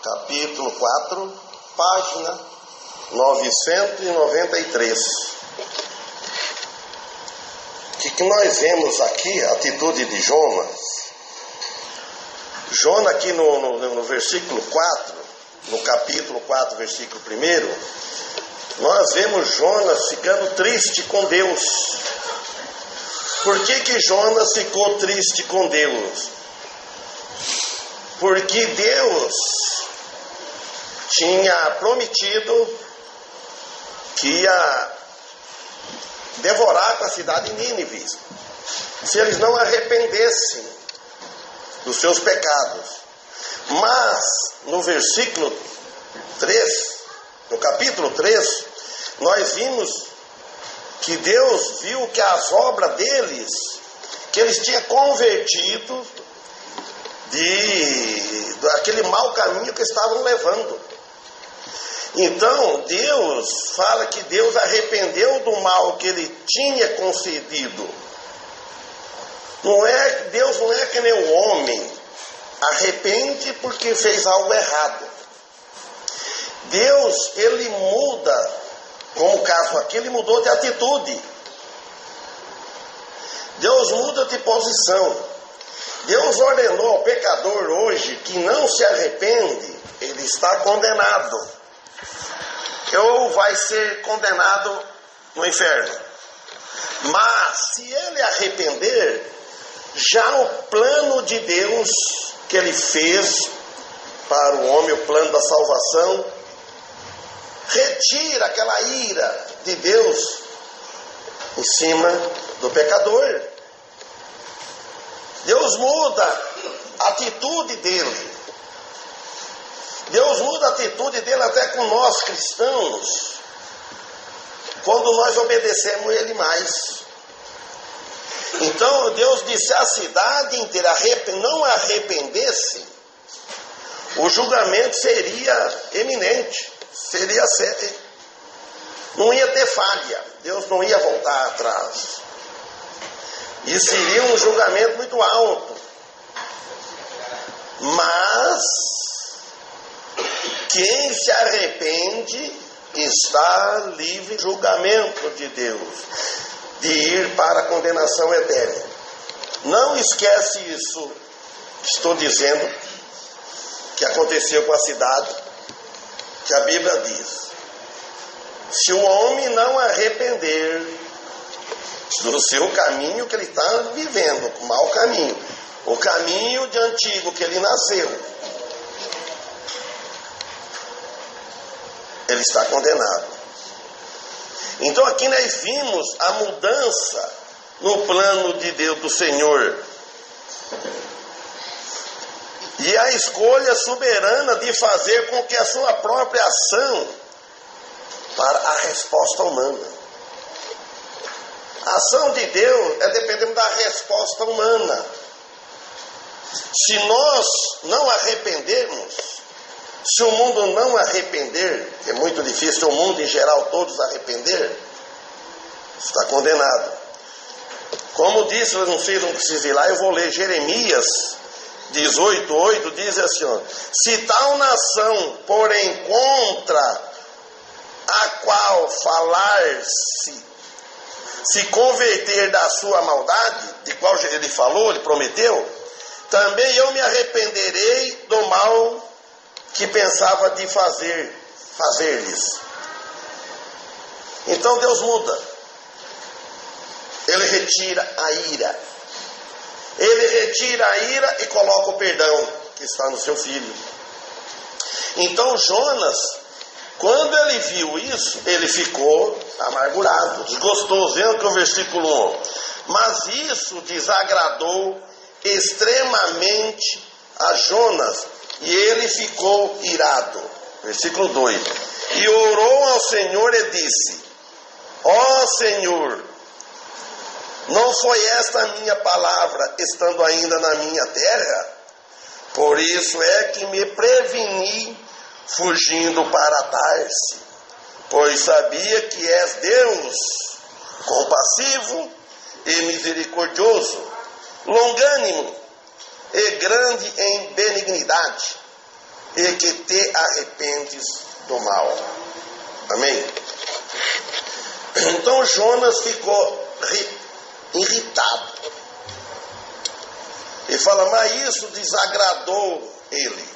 capítulo 4, página 993. O que nós vemos aqui, a atitude de Jonas? Jonas aqui no versículo 4, no capítulo 4, versículo 1, nós vemos Jonas ficando triste com Deus. Por que Jonas ficou triste com Deus? Porque Deus tinha prometido que ia devorar a cidade de Nínive se eles não arrependessem dos seus pecados. Mas no versículo 3, no capítulo 3, nós vimos que Deus viu que as obras deles, que eles tinham convertido daquele mau caminho que estavam levando. Então Deus fala que Deus arrependeu do mal que ele tinha concedido. Deus não é que nem o homem, arrepende porque fez algo errado. Deus, ele muda, como o caso aqui, ele mudou de atitude. Deus muda de posição. Deus ordenou ao pecador hoje que não se arrepende, ele está condenado. Ou vai ser condenado no inferno. Mas se ele arrepender, já o plano de Deus que ele fez para o homem, o plano da salvação, retira aquela ira de Deus em cima do pecador. Deus muda a atitude dele. Deus muda a atitude dele até com nós cristãos, quando nós obedecemos ele mais. Então Deus disse: a cidade inteira não arrependesse, o julgamento seria eminente, seria sério, não ia ter falha, Deus não ia voltar atrás. E seria um julgamento muito alto. Mas quem se arrepende está livre do julgamento de Deus, de ir para a condenação eterna. Não esquece isso que estou dizendo, que aconteceu com a cidade, que a Bíblia diz: se o homem não arrepender do seu caminho que ele está vivendo, o mau caminho, o caminho de antigo que ele nasceu, ele está condenado. Então aqui nós vimos a mudança no plano de Deus, do Senhor, e a escolha soberana de fazer com que a sua própria ação para a resposta humana. A ação de Deus é dependendo da resposta humana. Se nós não arrependermos, se o mundo não arrepender, que é muito difícil o mundo em geral todos arrepender, está condenado. Como disse, eu não sei, não preciso ir lá, eu vou ler Jeremias 18:8, diz assim: ó, se tal nação, porém, contra a qual se converter da sua maldade, de qual ele falou, ele prometeu, também eu me arrependerei do mal que pensava de fazer-lhes. Então Deus muda. Ele retira a ira. Ele retira a ira e coloca o perdão que está no seu filho. Então Jonas, quando ele viu isso, ele ficou amargurado, desgostoso. Vendo que o versículo 1: mas isso desagradou extremamente a Jonas, e ele ficou irado. Versículo 2: e orou ao Senhor e disse: ó Senhor, não foi esta a minha palavra estando ainda na minha terra? Por isso é que me preveni fugindo para Tarse, pois sabia que és Deus compassivo e misericordioso, longânimo e grande em benignidade, e que te arrependes do mal. Amém? Então Jonas ficou irritado. Ele fala, mas isso desagradou ele.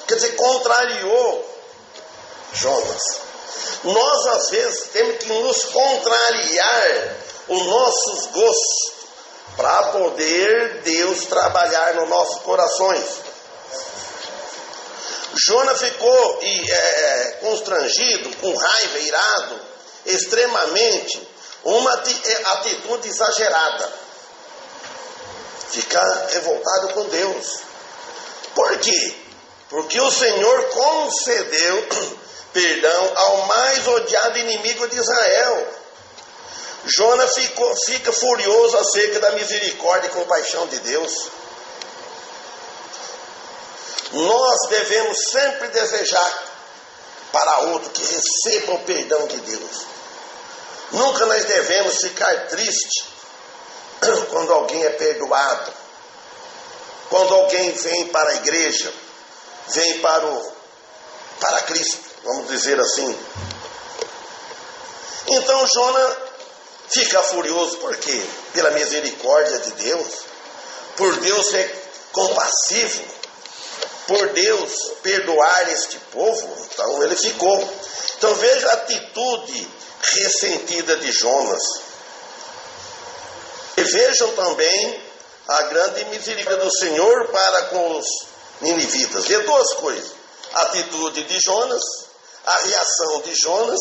Quer dizer, contrariou Jonas. Nós às vezes temos que nos contrariar os nossos gostos para poder Deus trabalhar nos nossos corações. Jonas ficou constrangido, com raiva, irado, extremamente, uma atitude exagerada. Ficar revoltado com Deus. Por quê? Porque o Senhor concedeu perdão ao mais odiado inimigo de Israel. Jonas fica furioso acerca da misericórdia e compaixão de Deus. Nós devemos sempre desejar para outro que receba o perdão de Deus. Nunca nós devemos ficar tristes quando alguém é perdoado, quando alguém vem para a igreja, vem para Cristo, vamos dizer assim. Então Jonas fica furioso, por quê? Pela misericórdia de Deus, por Deus ser compassivo, por Deus perdoar este povo. Então ele ficou. Então veja a atitude ressentida de Jonas. E vejam também a grande misericórdia do Senhor para com os ninivitas. Vê duas coisas: a atitude de Jonas, a reação de Jonas.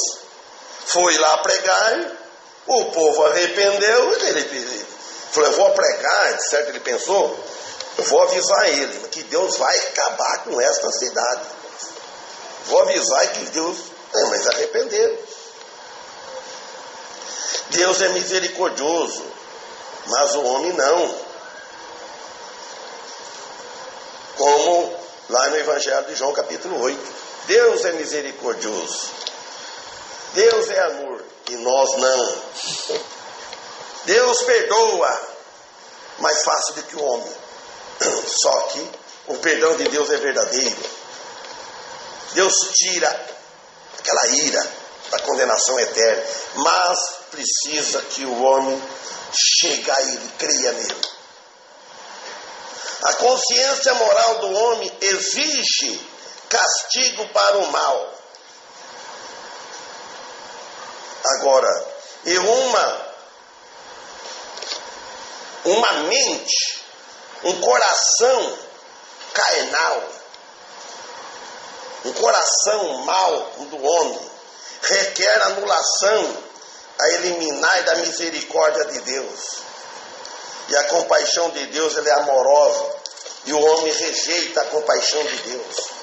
Foi lá pregar, o povo arrependeu, ele falou, eu vou pregar, certo? Ele pensou, eu vou avisar ele que Deus vai acabar com esta cidade. Vou avisar que Deus, mas arrependeram. Deus é misericordioso, mas o homem não. Como lá no Evangelho de João capítulo 8. Deus é misericordioso. Deus é amor e nós não. Deus perdoa mais fácil do que o homem. Só que o perdão de Deus é verdadeiro. Deus tira aquela ira da condenação eterna, mas precisa que o homem chegue a ele, creia nele. A consciência moral do homem exige castigo para o mal. Agora, e uma mente, um coração carnal, um coração mau do homem, requer anulação a eliminar da misericórdia de Deus. E a compaixão de Deus, ela é amorosa, e o homem rejeita a compaixão de Deus.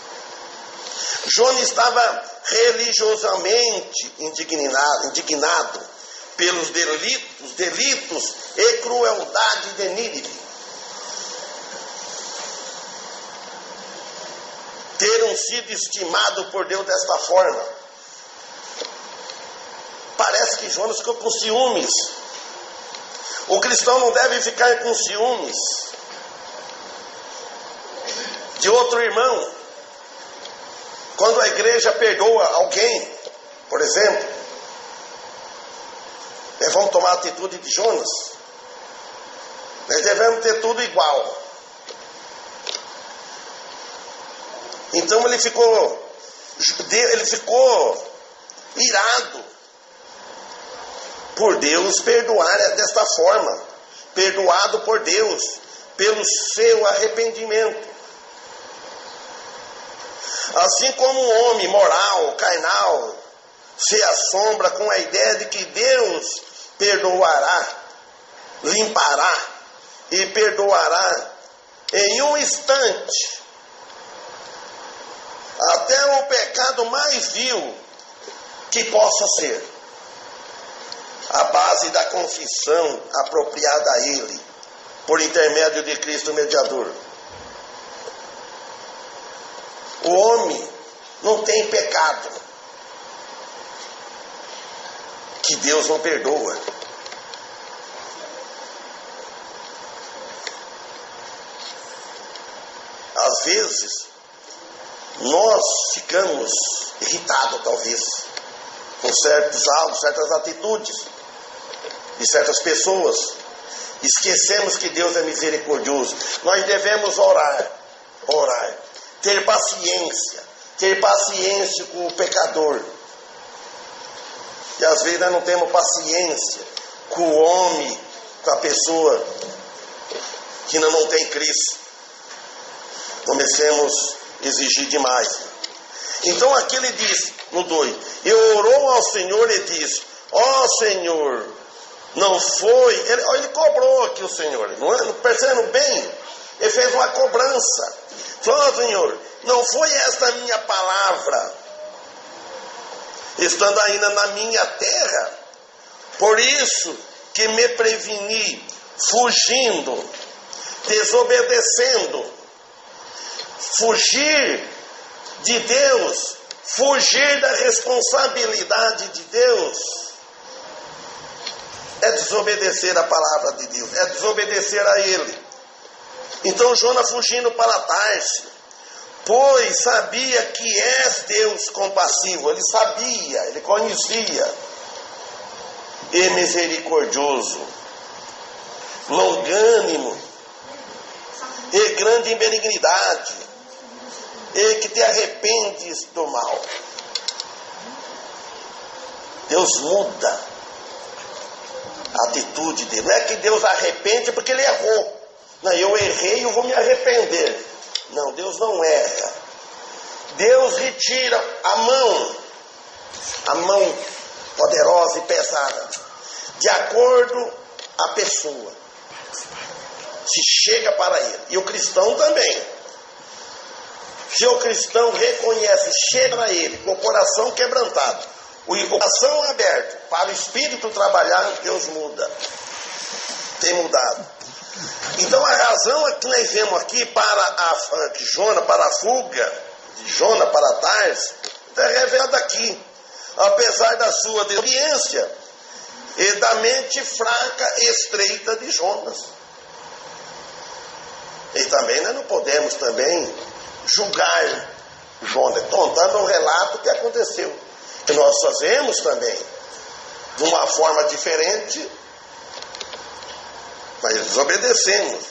Jonas estava religiosamente indignado pelos delitos e crueldade de Nínive. Teram sido estimados por Deus desta forma. Parece que Jonas ficou com ciúmes. O cristão não deve ficar com ciúmes de outro irmão. Quando a igreja perdoa alguém, por exemplo, nós vamos tomar a atitude de Jonas. Nós devemos ter tudo igual. Então ele ficou irado por Deus perdoar desta forma, perdoado por Deus pelo seu arrependimento. Assim como um homem moral, carnal, se assombra com a ideia de que Deus perdoará, limpará e perdoará em um instante até o pecado mais vil que possa ser, a base da confissão apropriada a Ele, por intermédio de Cristo mediador. O homem não tem pecado que Deus não perdoa. Às vezes, nós ficamos irritados, talvez, com certos alvos, certas atitudes de certas pessoas. Esquecemos que Deus é misericordioso. Nós devemos orar, ter paciência com o pecador. E às vezes nós não temos paciência com o homem, com a pessoa que ainda não tem Cristo. Comecemos a exigir demais. Então aqui ele diz, no 2, e orou ao Senhor e disse, ó Senhor, não foi, ele cobrou aqui o Senhor, não é? Percebendo bem, ele fez uma cobrança, falou, ó Senhor, não foi esta a minha palavra, estando ainda na minha terra, por isso que me preveni, fugindo, desobedecendo, fugir de Deus, fugir da responsabilidade de Deus, é desobedecer a palavra de Deus, é desobedecer a Ele. Então Jonas fugindo para Tarso, pois sabia que és Deus compassivo, ele sabia, ele conhecia, e misericordioso, longânimo, e grande em benignidade, e que te arrependes do mal. Deus muda a atitude dele. Não é que Deus arrepende porque ele errou. Não, eu errei, eu vou me arrepender. Não, Deus não erra. Deus retira a mão poderosa e pesada, de acordo a pessoa. Se chega para ele. E o cristão também. Se o cristão reconhece, chega a ele, com o coração quebrantado, o coração aberto, para o Espírito trabalhar, Deus muda. Tem mudado. Então a razão que nós vemos aqui para a fuga de Jonas para Tarso, é revelada aqui. Apesar da sua desobediência e da mente fraca e estreita de Jonas. E também nós não podemos também julgar Jonas, contando o relato que aconteceu. Que nós fazemos também de uma forma diferente, mas desobedecemos.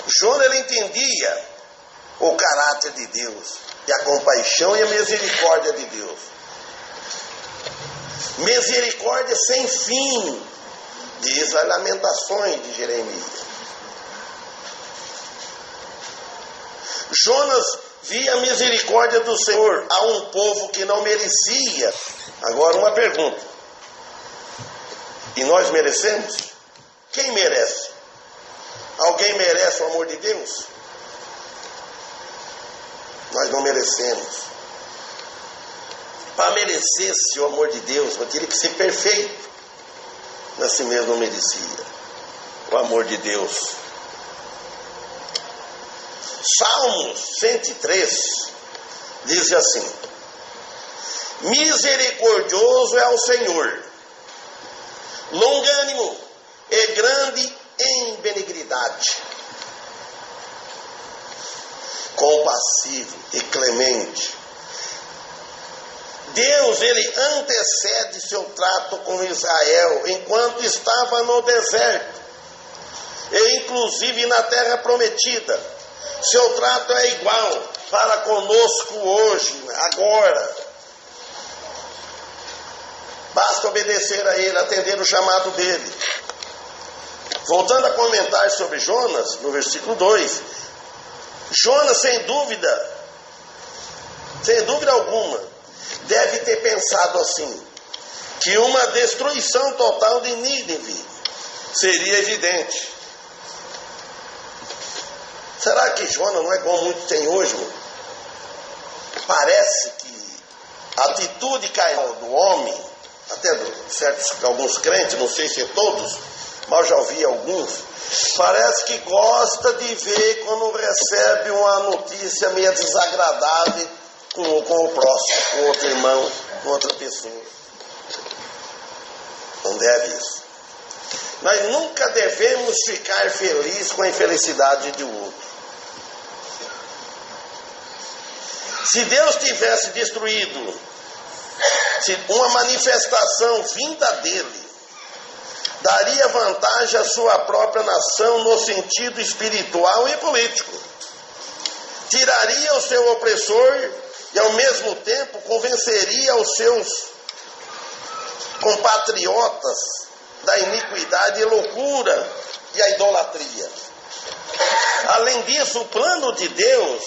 Jonas, ele entendia o caráter de Deus, e a compaixão e a misericórdia de Deus. Misericórdia sem fim, diz as Lamentações de Jeremias. Jonas via a misericórdia do Senhor a um povo que não merecia. Agora uma pergunta: e nós merecemos? Quem merece? Alguém merece o amor de Deus? Nós não merecemos. Para merecer-se o amor de Deus, eu teria que ser perfeito. Mas assim mesmo não merecia o amor de Deus. Salmos 103 diz assim: misericordioso é o Senhor, longânimo e grande em benignidade, compassivo e clemente. Deus, ele antecede seu trato com Israel enquanto estava no deserto, e inclusive na terra prometida. Seu trato é igual para conosco hoje, agora. Basta obedecer a ele, atender o chamado dele. Voltando a comentar sobre Jonas, no versículo 2, Jonas, sem dúvida alguma, deve ter pensado assim, que uma destruição total de Nínive seria evidente. Será que Jonas não é como muitos têm hoje? Parece que a atitude carnal do homem, até de alguns crentes, não sei se é todos, mas eu já ouvi alguns, parece que gosta de ver quando recebe uma notícia meio desagradável com o próximo, com outro irmão, com outra pessoa. Não deve isso. Nós nunca devemos ficar felizes com a infelicidade de outro. Se Deus tivesse destruído, se uma manifestação vinda dele daria vantagem à sua própria nação no sentido espiritual e político, tiraria o seu opressor e ao mesmo tempo convenceria os seus compatriotas da iniquidade e loucura e a idolatria. Além disso, o plano de Deus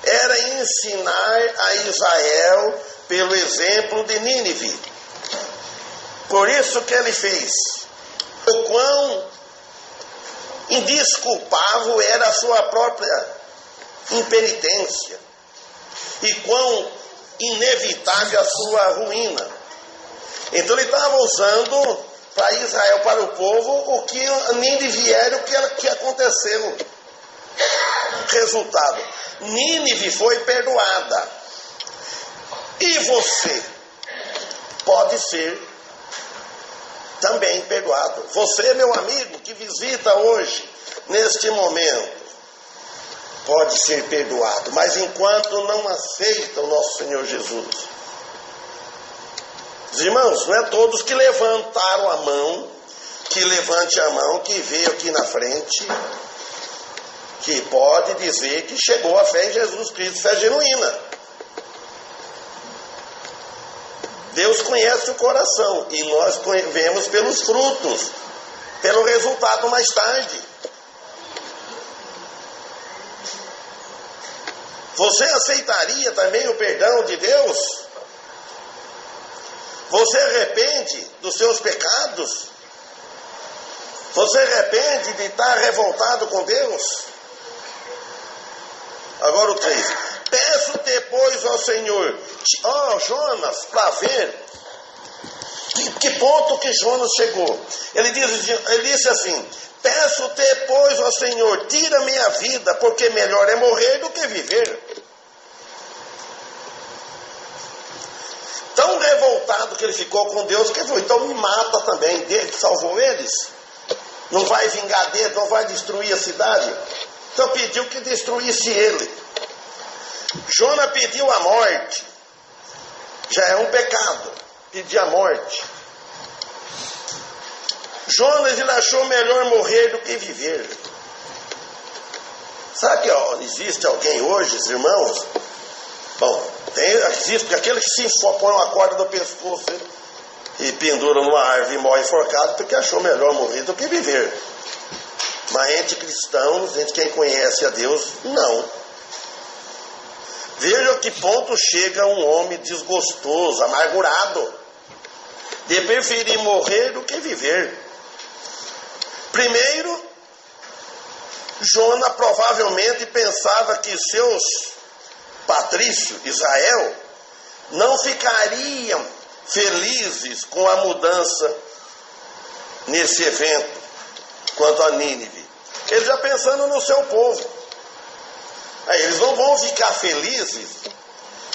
era ensinar a Israel pelo exemplo de Nínive. Por isso que ele fez. O quão indesculpável era a sua própria impenitência e quão inevitável a sua ruína. Então ele estava usando para Israel, para o povo, o que Nínive era, o que aconteceu. Resultado: Nínive foi perdoada. E você pode ser também perdoado. Você, meu amigo, que visita hoje, neste momento, pode ser perdoado. Mas enquanto não aceita o nosso Senhor Jesus. Os irmãos, não é todos que levantaram a mão, que levante a mão, que veio aqui na frente, que pode dizer que chegou a fé em Jesus Cristo, fé genuína. Deus conhece o coração e nós vemos pelos frutos, pelo resultado mais tarde. Você aceitaria também o perdão de Deus? Você arrepende dos seus pecados? Você arrepende de estar revoltado com Deus? Agora o 3. Peço depois ao Senhor, Jonas, para ver que ponto que Jonas chegou. Ele disse assim: peço depois ao Senhor, tira minha vida, porque melhor é morrer do que viver. Tão revoltado que ele ficou com Deus, que ele falou: então me mata também. Deus que salvou eles, não vai vingar dele, não vai destruir a cidade. Então pediu que destruísse ele. Jonas pediu a morte. Já é um pecado pedir a morte. Jonas, ele achou melhor morrer do que viver. Sabe que existe alguém hoje, irmãos? Bom, existe aquele que se põe uma corda no pescoço e pendura numa árvore e morre enforcado porque achou melhor morrer do que viver. Mas entre cristãos, entre quem conhece a Deus, não. Veja a que ponto chega um homem desgostoso, amargurado, de preferir morrer do que viver. Primeiro, Jonas provavelmente pensava que seus patrícios, Israel, não ficariam felizes com a mudança nesse evento quanto a Nínive. Ele já pensando no seu povo. Aí eles não vão ficar felizes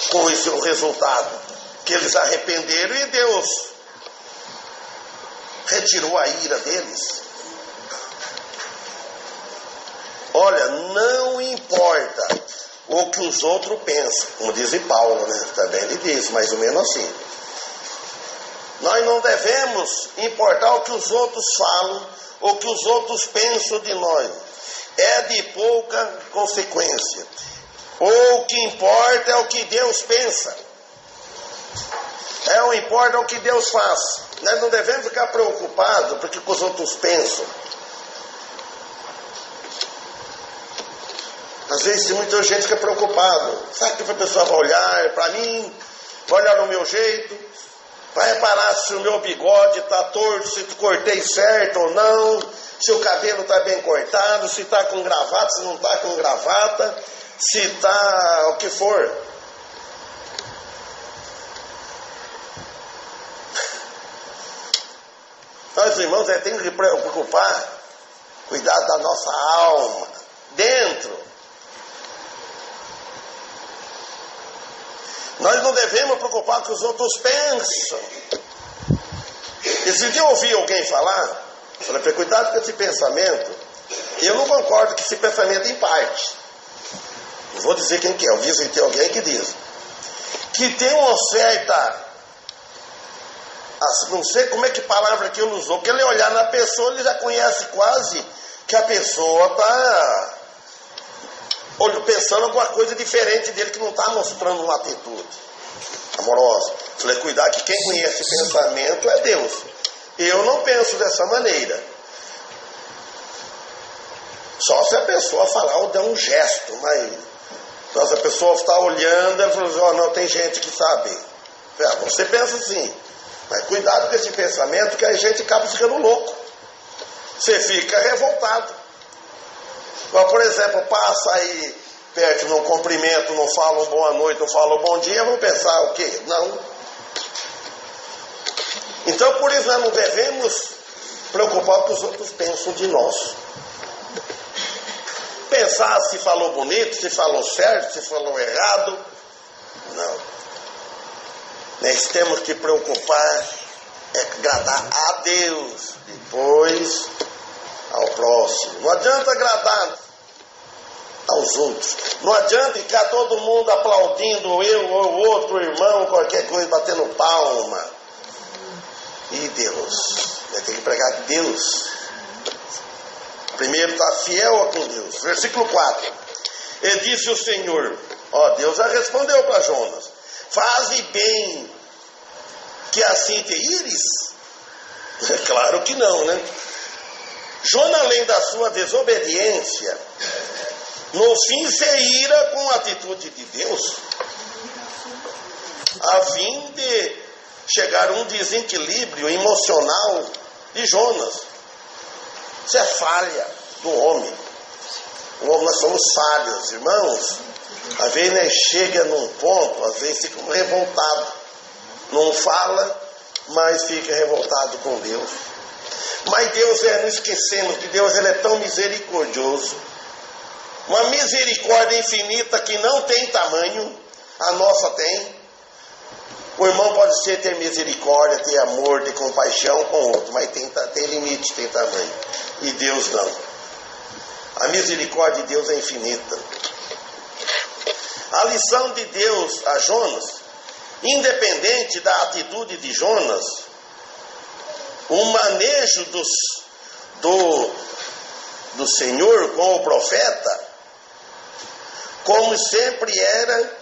com o resultado, que eles arrependeram e Deus retirou a ira deles. Olha, não importa o que os outros pensam, como diz Paulo, né? Também ele diz, mais ou menos assim. Nós não devemos importar o que os outros falam, ou o que os outros pensam de nós. É de pouca consequência. O que importa é o que Deus pensa. O importa é o que Deus faz. Nós não devemos ficar preocupados porque os outros pensam. Às vezes muita gente fica preocupada. Sabe que a pessoa vai olhar para mim, vai olhar no meu jeito, vai reparar se o meu bigode está torto, se cortei certo ou não, se o cabelo está bem cortado, se está com gravata, se não está com gravata, se está o que for. Nós, irmãos, temos que preocupar, cuidar da nossa alma, dentro. Nós não devemos preocupar com o que os outros pensam. Esse dia eu ouvi alguém falar, falei, cuidado com esse pensamento. Eu não concordo com esse pensamento em parte. não vou dizer quem que é, eu visitei alguém que diz, que tem uma certa, não sei como é que palavra que ele usou, que ele olhar na pessoa, ele já conhece quase que a pessoa está pensando alguma coisa diferente dele, que não está mostrando uma atitude amorosa. Falei, cuidar que quem conhece pensamento é Deus. Eu não penso dessa maneira. Só se a pessoa falar ou der um gesto, mas então, se a pessoa está olhando, ela fala assim, oh, não, tem gente que sabe. Você pensa assim, mas cuidado com esse pensamento, que a gente acaba ficando louco. Você fica revoltado. Igual, por exemplo, passa aí perto, não cumprimento, não fala boa noite, não fala bom dia, vão pensar o quê? Não. Então, por isso, nós não devemos preocupar o que os outros pensam de nós. Pensar se falou bonito, se falou certo, se falou errado. Não. Nós temos que preocupar é agradar a Deus, depois ao próximo. Não adianta agradar aos outros. Não adianta ficar todo mundo aplaudindo eu ou o outro irmão, qualquer coisa, batendo palma. E Deus, vai ter que pregar Deus. Primeiro está fiel com Deus. Versículo 4. E disse o Senhor, ó, Deus já respondeu para Jonas, faze bem que assim te ires? É claro que não, né? Jonas, além da sua desobediência, no fim se ira com a atitude de Deus, a fim de chegar a um desequilíbrio emocional de Jonas. Isso é falha do homem. Nós somos falhos, irmãos. Às vezes nós chega num ponto, às vezes fica revoltado. Não fala, mas fica revoltado com Deus. Mas Deus não esquecemos que Deus ele é tão misericordioso. Uma misericórdia infinita que não tem tamanho, a nossa tem. O irmão pode ter misericórdia, ter amor, ter compaixão com o outro, mas tem limite, tem tamanho. E Deus não. A misericórdia de Deus é infinita. A lição de Deus a Jonas, independente da atitude de Jonas, o manejo do Senhor com o profeta, como sempre era,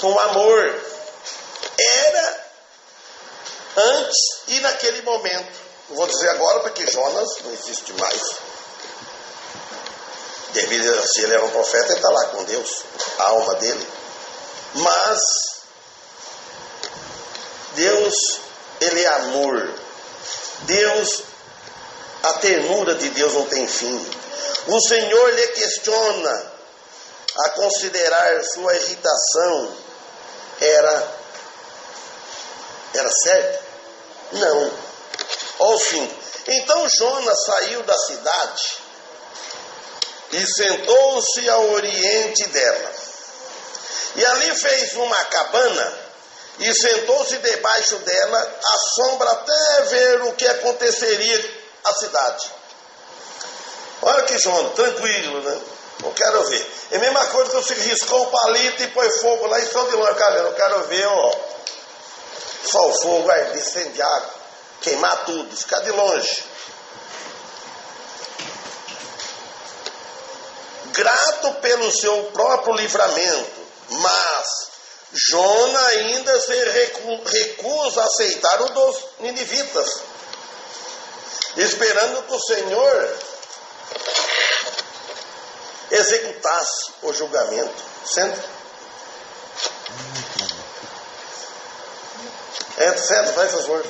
com amor. Era antes e naquele momento. Não vou dizer agora porque Jonas não existe mais. Se ele era um profeta, ele está lá com Deus, a alma dele. Mas Deus, ele é amor. Deus, a ternura de Deus não tem fim. O Senhor lhe questiona a considerar sua irritação era certo? Não. Olha o fim. Então Jonas saiu da cidade e sentou-se ao oriente dela. E ali fez uma cabana e sentou-se debaixo dela, à sombra, até ver o que aconteceria à cidade. Olha que Jonas, tranquilo, né? Não quero ver. É a mesma coisa que você riscou um palito e põe fogo lá e só de longe. Eu quero ver, ó, só o fogo vai incendiar, queimar tudo, ficar de longe. Grato pelo seu próprio livramento, mas Jonas ainda se recusa a aceitar o dos ninivitas, esperando que o Senhor executasse o julgamento. Senta. Senta, faz favor.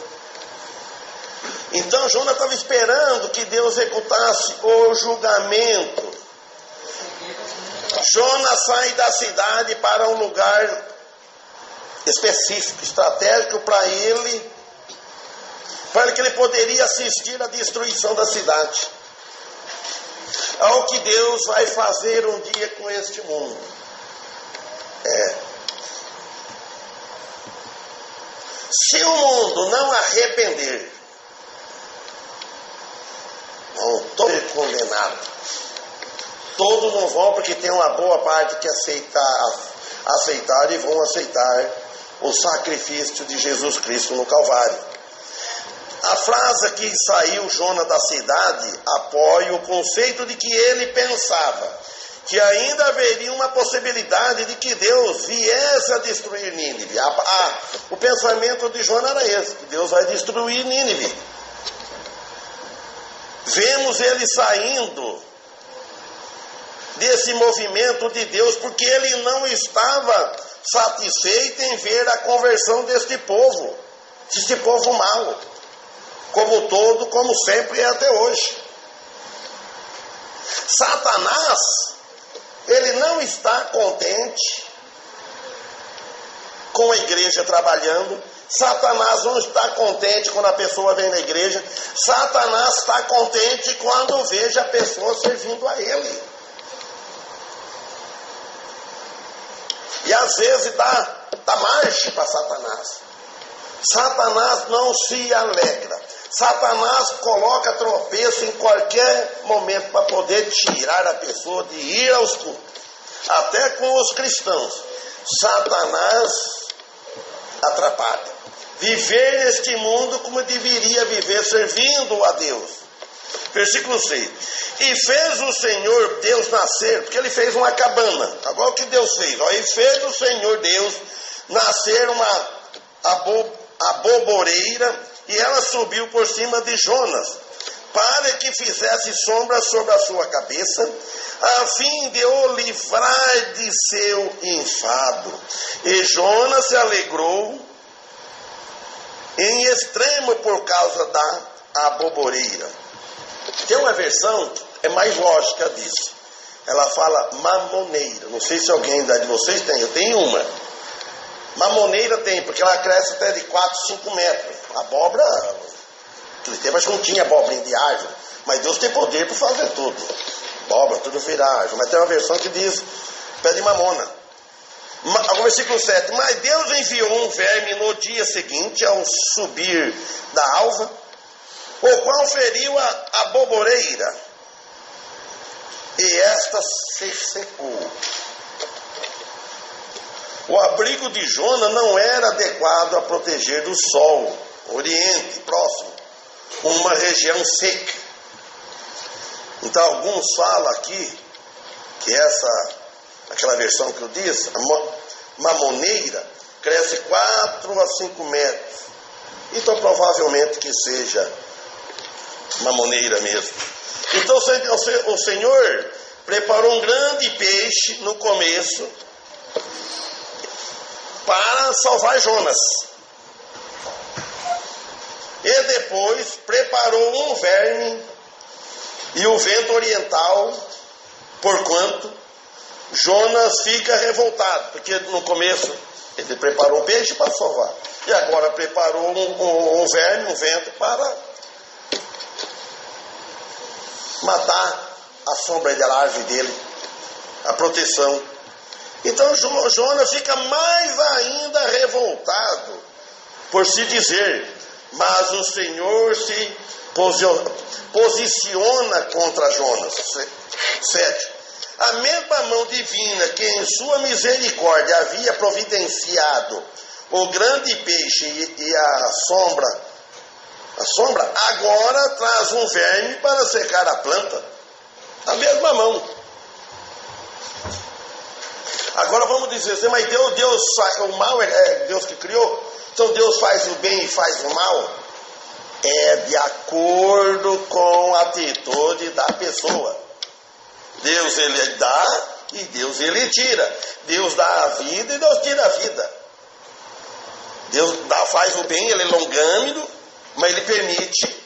Então Jonas estava esperando que Deus executasse o julgamento. Jonas sai da cidade para um lugar específico, estratégico para ele, para que ele poderia assistir à destruição da cidade. Ao que Deus vai fazer um dia com este mundo. Se o mundo não arrepender, não estou condenado. Todos não vão, porque tem uma boa parte que aceitar e vão aceitar o sacrifício de Jesus Cristo no Calvário. A frase que saiu Jonas da cidade apoia o conceito de que ele pensava que ainda haveria uma possibilidade de que Deus viesse a destruir Nínive. O pensamento de Jonas era esse, que Deus vai destruir Nínive. Vemos ele saindo desse movimento de Deus, porque ele não estava satisfeito em ver a conversão deste povo mau, como todo, como sempre é até hoje. Satanás, ele não está contente com a igreja trabalhando. Satanás não está contente quando a pessoa vem na igreja. Satanás está contente quando veja a pessoa servindo a ele. E às vezes dá marcha para Satanás. Satanás não se alegra. Satanás coloca tropeço em qualquer momento para poder tirar a pessoa de ir aos cultos. Até com os cristãos. Satanás atrapalha. Viver neste mundo como deveria viver, servindo a Deus. Versículo 6. E fez o Senhor Deus nascer, porque ele fez uma cabana. Agora o que Deus fez? E fez o Senhor Deus nascer uma aboboreira, e ela subiu por cima de Jonas, para que fizesse sombra sobre a sua cabeça, a fim de o livrar de seu enfado. E Jonas se alegrou em extremo por causa da aboboreira. Tem uma versão é mais lógica disso. Ela fala mamoneira. Não sei se alguém de vocês tem. Eu tenho uma. Mamoneira tem, porque ela cresce até de 4, 5 metros. Abóbora, aquele tempo acho que não tinha abóbora de árvore, mas Deus tem poder para fazer tudo. Abóbora, tudo vira árvore. Mas tem uma versão que diz pé de mamona. O versículo 7. Mas Deus enviou um verme no dia seguinte, ao subir da alva, o qual feriu a aboboreira, e esta se secou. O abrigo de Jonas não era adequado a proteger do sol, oriente, próximo, uma região seca. Então alguns falam aqui que aquela versão que eu disse, a mamoneira, cresce 4 a 5 metros. Então provavelmente que seja mamoneira mesmo. Então o Senhor preparou um grande peixe no começo para salvar Jonas. E depois preparou um verme e o vento oriental, porquanto Jonas fica revoltado, porque no começo ele preparou um peixe para salvar, e agora preparou um verme, um vento para matar a sombra da árvore dele, a proteção. Então Jonas fica mais ainda revoltado, por se dizer, mas o Senhor se posiciona contra Jonas. 7. A mesma mão divina que em sua misericórdia havia providenciado o grande peixe e a sombra, agora traz um verme para secar a planta. A mesma mão. Agora vamos dizer assim, mas Deus faz o mal, é Deus que criou? Então Deus faz o bem e faz o mal? É de acordo com a atitude da pessoa. Deus ele dá e Deus ele tira. Deus dá a vida e Deus tira a vida. Deus faz o bem, ele é longânico, mas ele permite.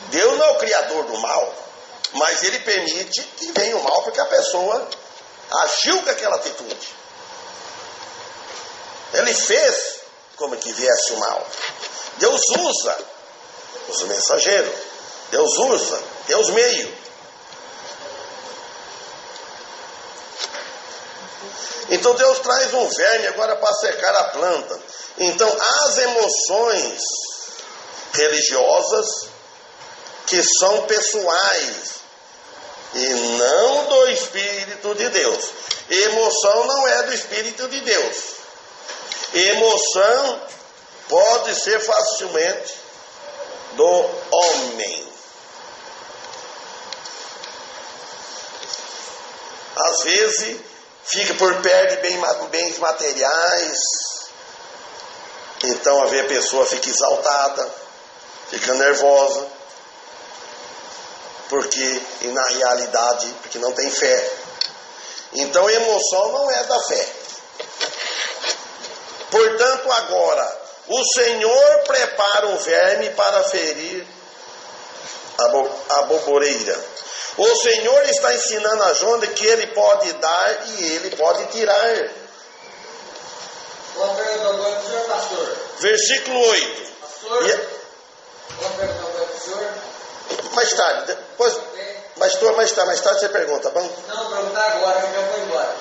Deus não é o criador do mal, mas ele permite que venha o mal porque a pessoa agiu com aquela atitude. Ele fez como que viesse o mal. Deus usa os mensageiros. Deus usa, Deus meio. Então Deus traz um verme agora para secar a planta. Então as emoções religiosas, que são pessoais, e não do Espírito de Deus. Emoção não é do Espírito de Deus. Emoção pode ser facilmente do homem. Às vezes fica por perto de bens materiais, então a pessoa fica exaltada, fica nervosa, e na realidade, porque não tem fé. Então emoção não é da fé. Portanto, agora, o Senhor prepara um verme para ferir a boboreira. O Senhor está ensinando a Jonas que ele pode dar e ele pode tirar. Uma pergunta agora para o senhor, pastor. Versículo 8. Pastor, uma pergunta agora para o senhor. Mais tarde, depois, pastor, mais tarde você pergunta, tá bom? Não, perguntar agora, que eu já vou embora.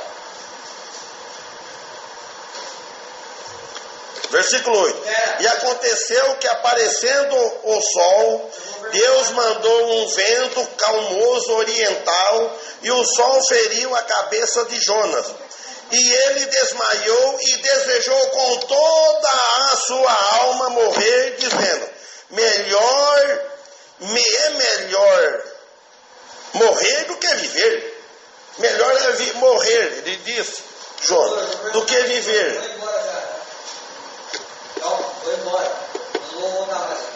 Versículo 8. E aconteceu que, aparecendo o sol, Deus mandou um vento calmoso oriental, e o sol feriu a cabeça de Jonas. E ele desmaiou e desejou com toda a sua alma morrer, dizendo: é melhor morrer do que viver. Melhor é morrer, ele disse, Jonas, do que viver. Vou embora já. Não, vou embora. Não vou voltar mais aqui.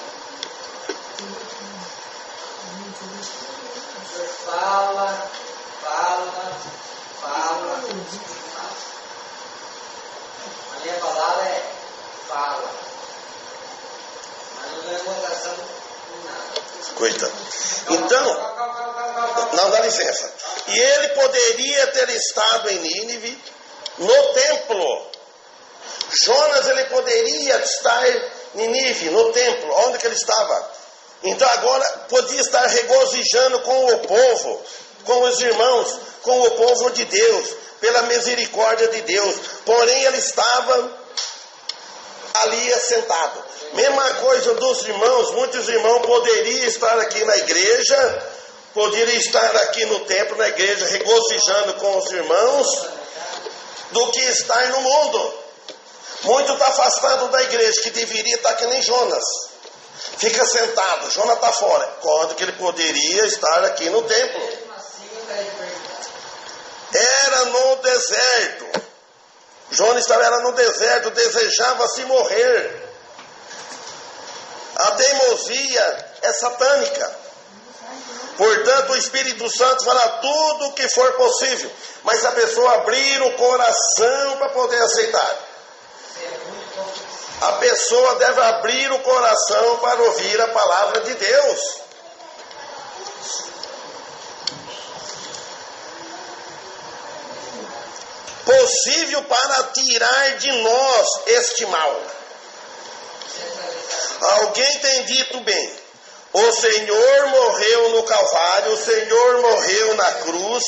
O senhor fala. A minha palavra é fala. Mas não é votação em nada. Coitado. Então, não, dá licença. E ele poderia ter estado em Nínive, no templo. Jonas, ele poderia estar em Nínive, no templo, onde que ele estava. Então agora podia estar regozijando com o povo, com os irmãos, com o povo de Deus, pela misericórdia de Deus. Porém ele estava ali assentado. Mesma coisa dos irmãos, muitos irmãos poderiam estar aqui na igreja, poderiam estar aqui no templo, na igreja, regozijando com os irmãos, do que estar no mundo. Muito está afastado da igreja, que deveria estar que nem Jonas. Fica sentado, Jonas está fora, quando que ele poderia estar aqui no templo. Era no deserto. Jonas era no deserto, desejava se morrer. A teimosia é satânica. Portanto, o Espírito Santo fará tudo o que for possível, mas a pessoa abrir o coração para poder aceitar. A pessoa deve abrir o coração para ouvir a palavra de Deus. Possível para tirar de nós este mal. Alguém tem dito bem: o Senhor morreu no Calvário, o Senhor morreu na cruz.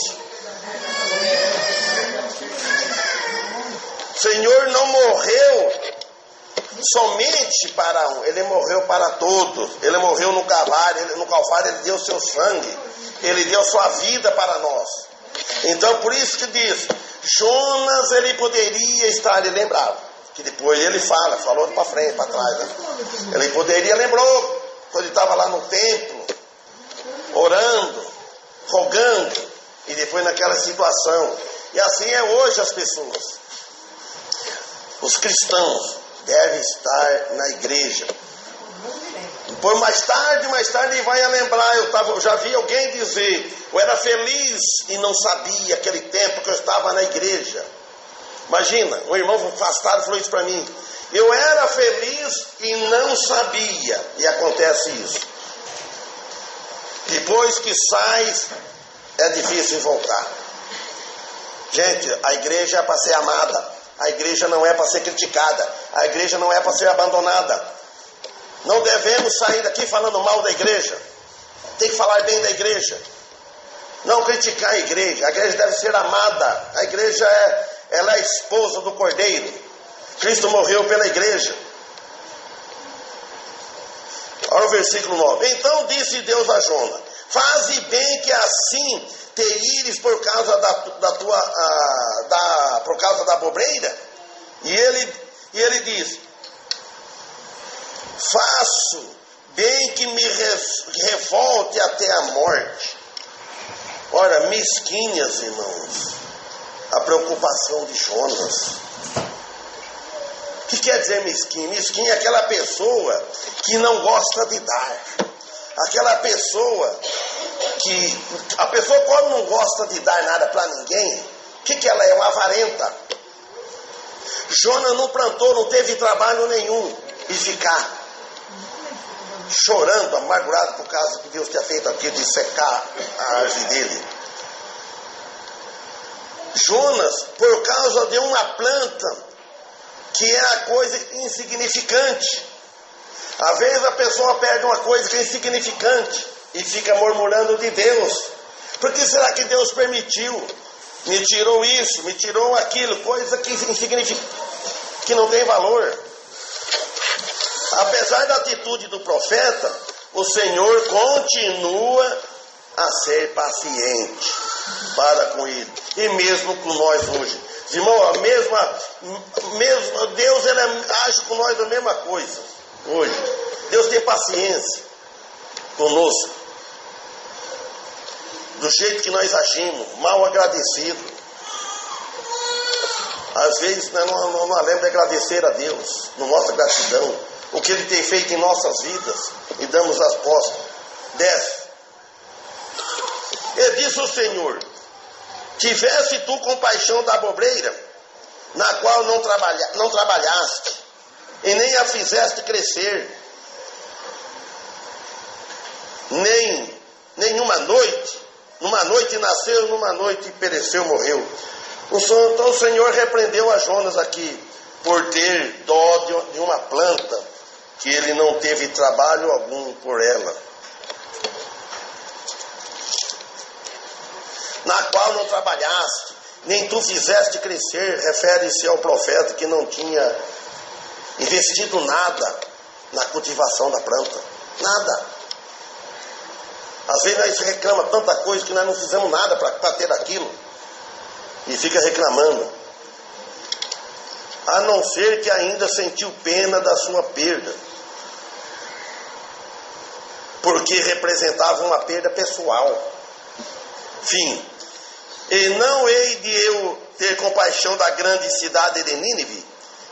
O Senhor não morreu somente para um, ele morreu para todos. Ele morreu no Calvário, ele deu seu sangue, ele deu sua vida para nós. Então por isso que diz, Jonas, ele poderia estar, ele lembrava, que depois ele falou para frente, para trás, né? Ele poderia, lembrou, quando ele estava lá no templo, orando, rogando, e depois naquela situação. E assim é hoje as pessoas. Os cristãos devem estar na igreja. Depois mais tarde ele vai lembrar, eu já vi alguém dizer, eu era feliz e não sabia aquele tempo que eu estava na igreja. Imagina, um irmão afastado falou isso para mim. Eu era feliz e não sabia. E acontece isso. Depois que sai, é difícil voltar. Gente, a igreja é para ser amada. A igreja não é para ser criticada. A igreja não é para ser abandonada. Não devemos sair daqui falando mal da igreja. Tem que falar bem da igreja. Não criticar a igreja. A igreja deve ser amada. A igreja ela é a esposa do Cordeiro. Cristo morreu pela igreja. Olha o versículo 9. Então disse Deus a Jonas: Faze bem que assim te ires por causa por causa da bobreira. E ele diz: faço bem que me revolte até a morte. Ora, mesquinhas, irmãos, a preocupação de Jonas. O que quer dizer mesquinho? Mesquinho é aquela pessoa que não gosta de dar. Aquela pessoa que... A pessoa quando não gosta de dar nada para ninguém, o que ela é? Uma avarenta. Jonas não plantou, não teve trabalho nenhum. E ficar chorando, amargurado por causa que Deus tinha feito aquilo de secar a árvore dele. Jonas, por causa de uma planta que é a coisa insignificante. Às vezes a pessoa perde uma coisa que é insignificante e fica murmurando de Deus. Por que será que Deus permitiu? Me tirou isso, me tirou aquilo, coisa que insignifica, que não tem valor. Apesar da atitude do profeta, o Senhor continua a ser paciente para com ele. E mesmo com nós hoje. Irmão, Deus ele age com nós a mesma coisa hoje. Deus tem paciência conosco. Do jeito que nós agimos, mal agradecido. Às vezes nós não lembramos de agradecer a Deus, não mostra gratidão. O que Ele tem feito em nossas vidas e damos as postas. 10. E disse o Senhor: tivesse tu compaixão da bobreira, na qual não trabalhaste, e nem a fizeste crescer, nenhuma noite, numa noite nasceu, numa noite pereceu, morreu. Então o Senhor repreendeu a Jonas aqui, por ter dó de uma planta, que ele não teve trabalho algum por ela, na qual não trabalhaste, nem tu fizeste crescer. Refere-se ao profeta que não tinha investido nada na cultivação da planta, nada. Às vezes nós reclamamos tanta coisa que nós não fizemos nada para ter aquilo, e fica reclamando, a não ser que ainda sentiu pena da sua perda, porque representava uma perda pessoal. Fim. E não hei de eu ter compaixão da grande cidade de Nínive,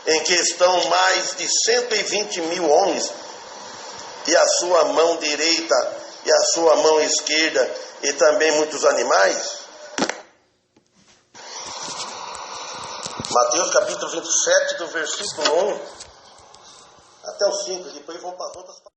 em que estão mais de 120 mil homens, e a sua mão direita e a sua mão esquerda, e também muitos animais. Mateus capítulo 27, do versículo 1 até o 5, depois vamos para as outras.